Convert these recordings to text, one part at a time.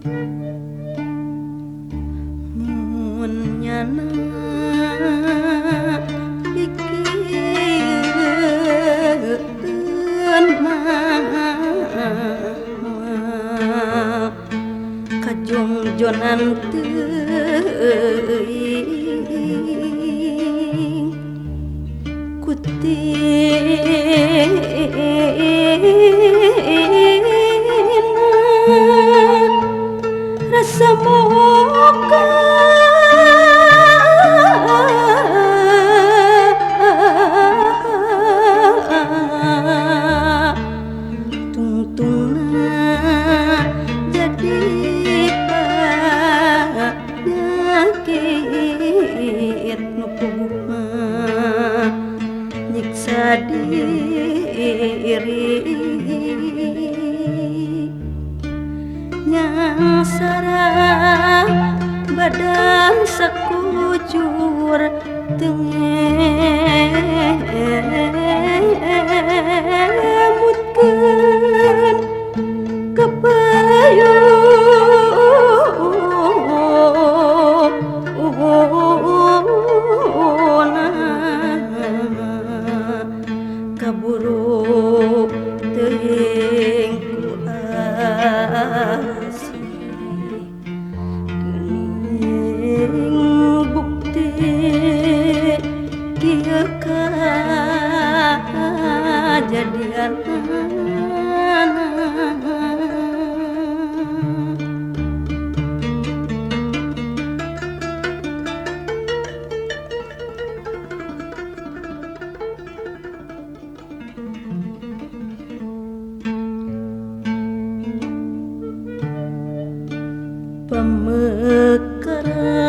mun nyana pikieun mah kajongjonan teuing kutina rasa moga tungtungna jadi penyakit nu kumaha nyiksa diri yang sarang badan sakujur tengemutkeun kapayuna kaburu teuing ku asih geuning bukti kieu kajadian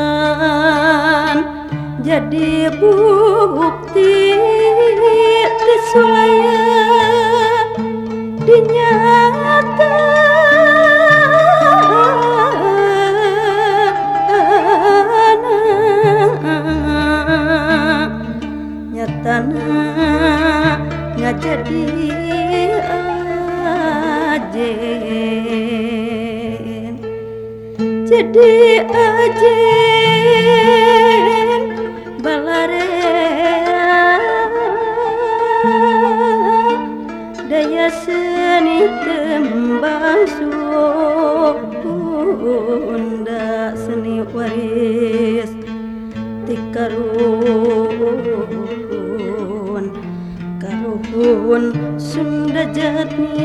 pamekaran jadi bukti disulaya dinyata nyatana ngajadi ajen jadi ajen balarea daya seni tembang Sunda seni waris tikaruhun karuhun Sunda jatni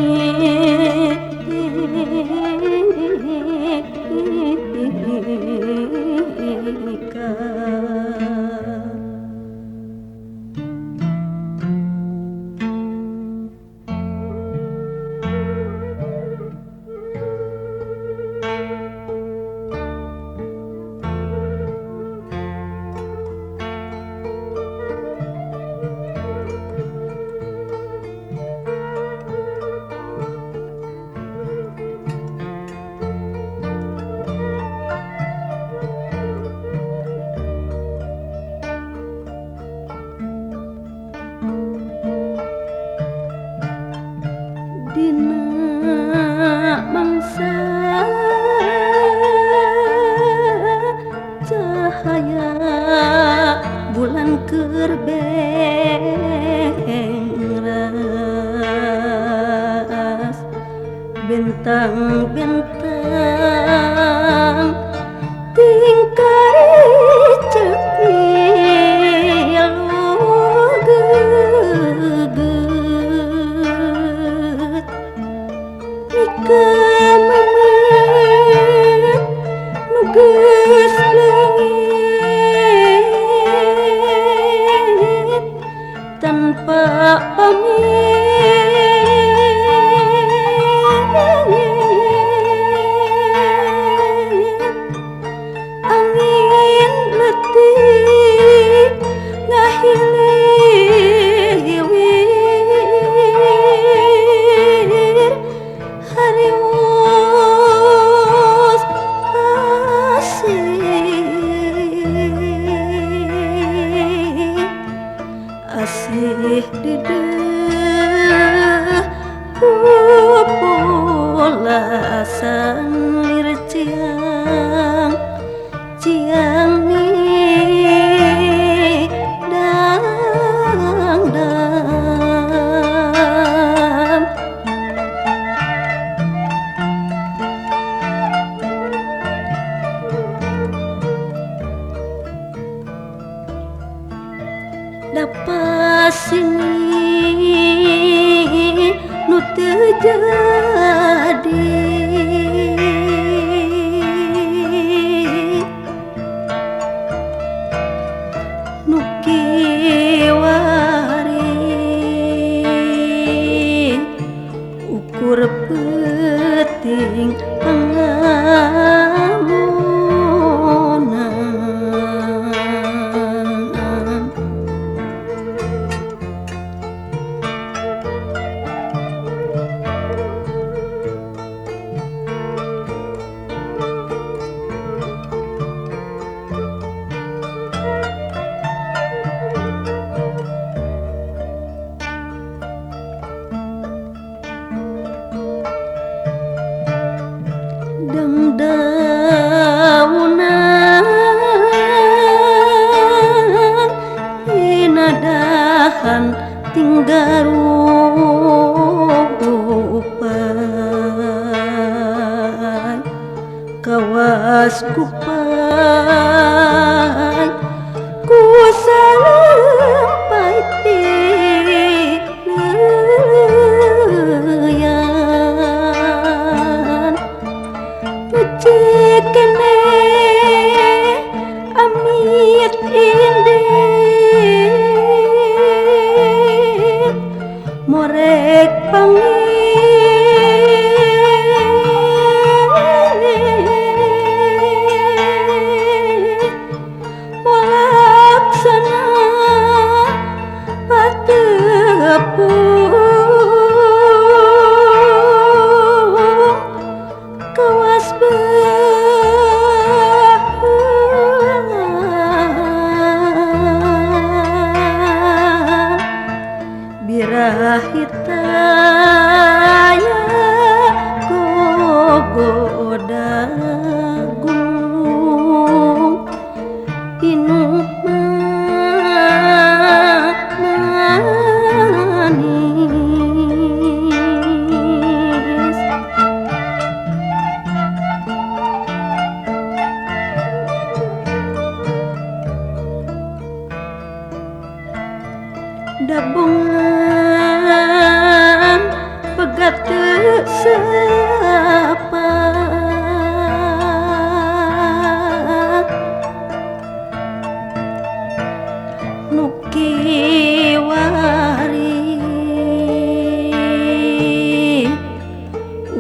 dina mangsa cahaya bulan kerbengras bentang-bentang tingkari cepil geget ikamemet nu geus leungit tanpa pamit jadi nukiwari ukur peting pangamunan dengdaunan inadahan tinggarupai kawas kupai ku salempai pileyan Ucik kene amit indik morek pangit walaksana patepung kawas birahitaya gogodagung manis dabungan pegat sapa nukiwari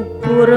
ukur